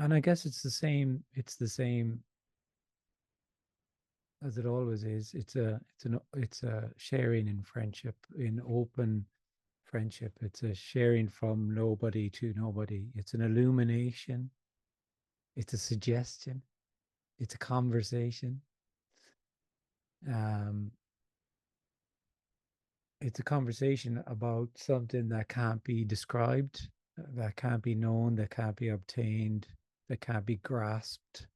And I guess it's the same as it always is. It's a sharing in friendship, in open friendship. It's a sharing from nobody to nobody. It's an illumination. It's a suggestion. It's a conversation. Um, it's a conversation about something that can't be described, that can't be known, that can't be obtained, that can't be grasped,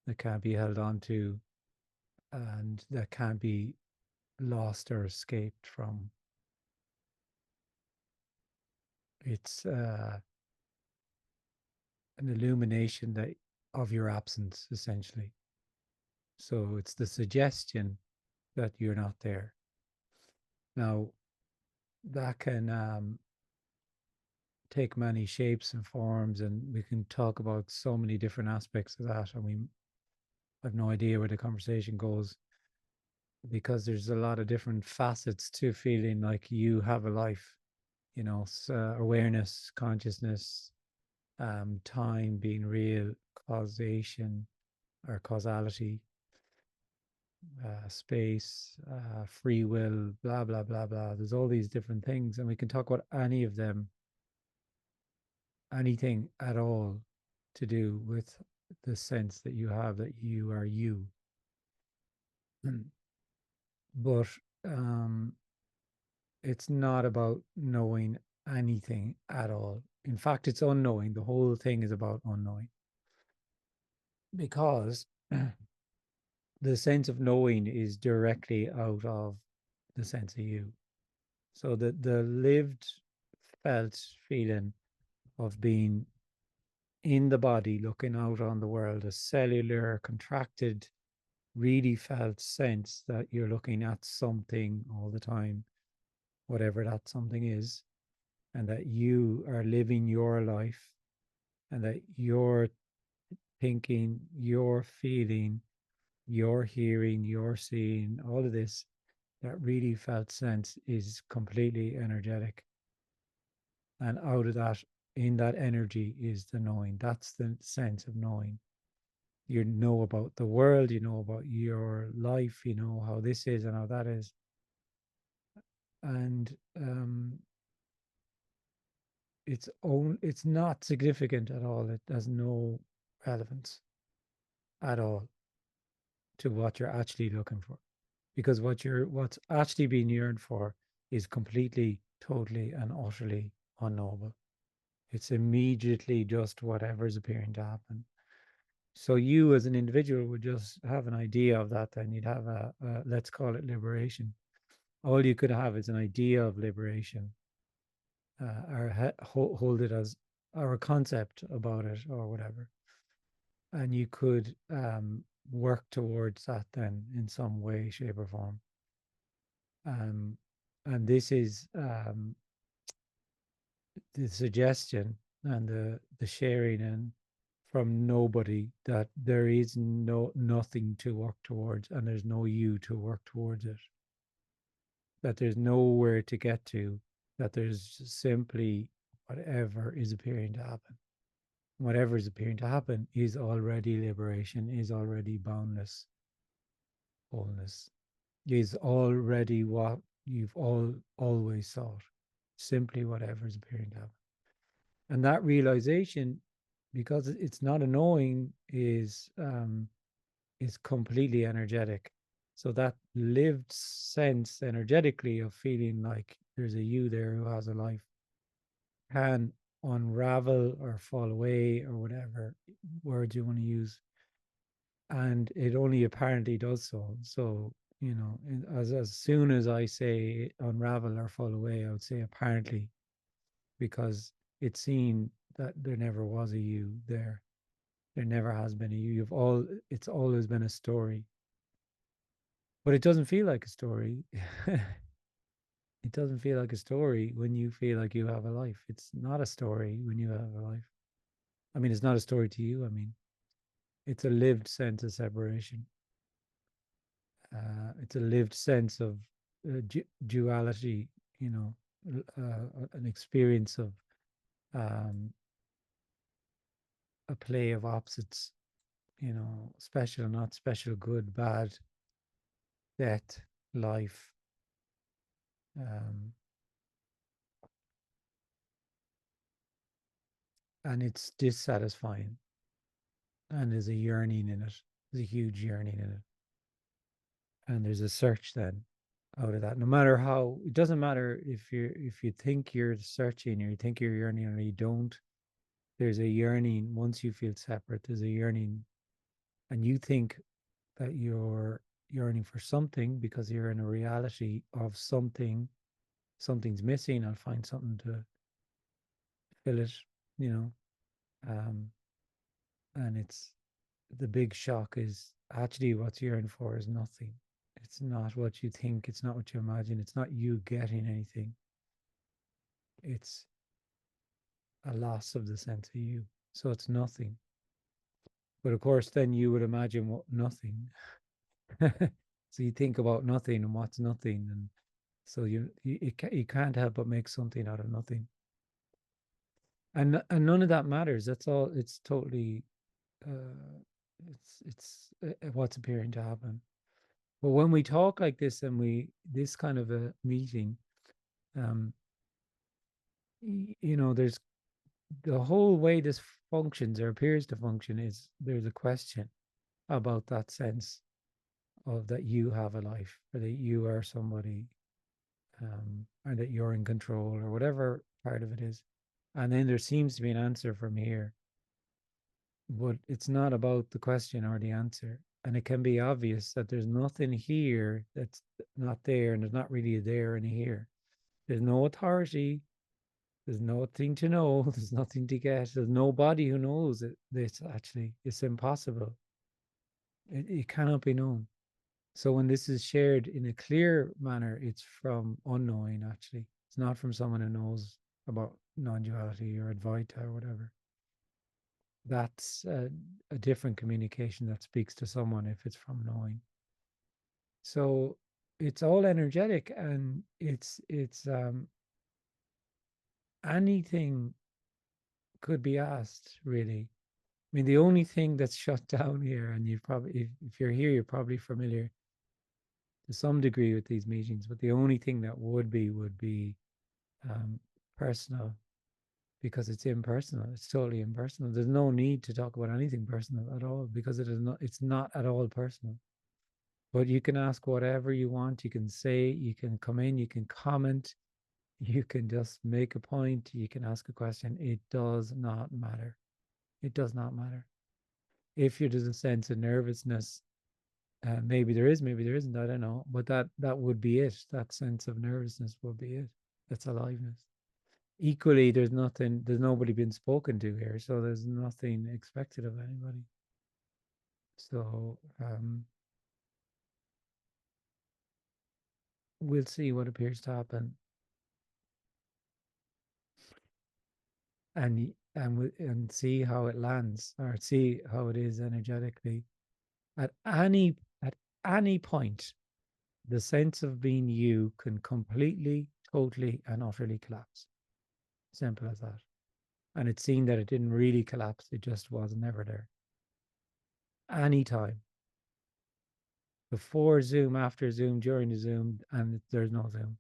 that can't be held on to, and that can't be lost or escaped from. It's an illumination that of your absence, essentially. So it's the suggestion that you're not there. Now, that can take many shapes and forms, and we can talk about so many different aspects of that. And we have no idea where the conversation goes because there's a lot of different facets to feeling like you have a life. Awareness, consciousness, time being real, causation or causality, space, free will, blah, blah, blah, blah. There's all these different things, and we can talk about any of them, anything at all to do with the sense that you have that you are you. But um, it's not about knowing anything at all. In fact, it's unknowing. The whole thing is about unknowing because the sense of knowing is directly out of the sense of you. So the lived, felt feeling of being in the body, looking out on the world, a cellular, contracted, really felt sense that you're looking at something all the time, whatever that something is, and that you are living your life, and that you're thinking, you're feeling, you're hearing, you're seeing, all of this, that really felt sense is completely energetic. And out of that, in that energy is the knowing. That's the sense of knowing. You know about the world, you know about your life, you know how this is and how that is. And it's not significant at all. It has no relevance at all to what you're actually looking for. Because what's actually being yearned for is completely, totally, and utterly unknowable. It's immediately just whatever's appearing to happen. So you as an individual would just have an idea of that, then you'd have let's call it liberation. All you could have is an idea of liberation, or hold it as, or a concept about it or whatever. And you could work towards that then in some way, shape, or form. Um, and this is the suggestion and the sharing and from nobody that there is nothing to work towards and there's no you to work towards it, that there's nowhere to get to, that there's simply whatever is appearing to happen. Whatever is appearing to happen is already liberation, is already boundless wholeness, is already what you've always sought, simply whatever is appearing to happen. And that realization, because it's not a knowing, is completely energetic. So that lived sense energetically of feeling like there's a you there who has a life can unravel or fall away or whatever words you want to use. And it only apparently does so. So, as soon as I say unravel or fall away, I would say apparently, because it's seen that there never was a you there. There never has been a you. It's always been a story. But it doesn't feel like a story. It doesn't feel like a story when you feel like you have a life. It's not a story when you have a life. I mean, it's not a story to you. I mean, it's a lived sense of separation. It's a lived sense of duality, you know, an experience um, a play of opposites, special, not special, good, bad, death, life. Um, and it's dissatisfying, and there's a yearning in it. There's a huge yearning in it. And there's a search then out of that. No matter how, it doesn't matter if you think you're searching or you think you're yearning or you don't. There's a yearning once you feel separate. There's a yearning, and you think that you're yearning for something because you're in a reality of something. Something's missing. I'll find something to fill it. You know, um, and it's the big shock is actually what you're in for is nothing. It's not what you think. It's not what you imagine. It's not you getting anything. It's a loss of the sense of you. So it's nothing. But of course, then you would imagine what nothing. So you think about nothing and what's nothing, and so you can't help but make something out of nothing. And none of that matters. That's all. It's totally. It's what's appearing to happen. But when we talk like this and this kind of a meeting, um, there's the whole way this functions or appears to function is there's a question about that sense of that you have a life or that you are somebody, or that you're in control or whatever part of it is. And then there seems to be an answer from here, but it's not about the question or the answer. And it can be obvious that there's nothing here that's not there, and there's not really a there and a here. There's no authority. There's nothing to know. There's nothing to get. There's nobody who knows it. This actually, it's impossible. It cannot be known. So when this is shared in a clear manner, it's from unknowing, actually. It's not from someone who knows about non-duality or Advaita or whatever. That's a different communication that speaks to someone if it's from knowing. So it's all energetic, and it's anything could be asked, really. I mean, the only thing that's shut down here, and you probably, if you're here, you're probably familiar to some degree with these meetings, but the only thing that would be personal, because it's impersonal. It's totally impersonal. There's no need to talk about anything personal at all because it is not. It's not at all personal. But you can ask whatever you want. You can say. You can come in. You can comment. You can just make a point. You can ask a question. It does not matter. It does not matter. If there's a sense of nervousness, maybe there is, maybe there isn't. I don't know. But that would be it. That sense of nervousness would be it. That's aliveness. Equally, there's nobody been spoken to here, so there's nothing expected of anybody. So we'll see what appears to happen, and see how it lands, or see how it is energetically. At any point, the sense of being you can completely, totally, and utterly collapse. Simple as that. And it's seen that it didn't really collapse; it just was never there. Anytime. Before Zoom, after Zoom, during the Zoom, and there's no Zoom.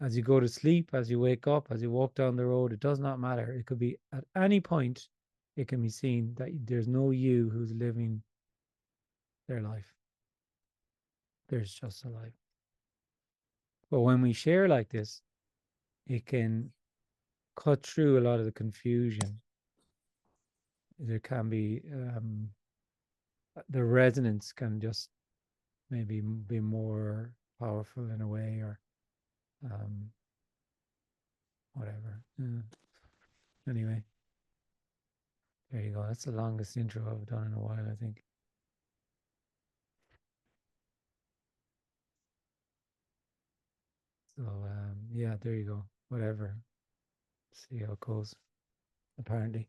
As you go to sleep, as you wake up, as you walk down the road, it does not matter. It could be at any point, it can be seen that there's no you who's living their life. There's just a life. But when we share like this, it can cut through a lot of the confusion. There can be the resonance can just maybe be more powerful in a way, or um, whatever. Anyway, there you go. That's the longest intro I've done in a while, I think. So yeah, there you go. Whatever. See how it goes. Apparently.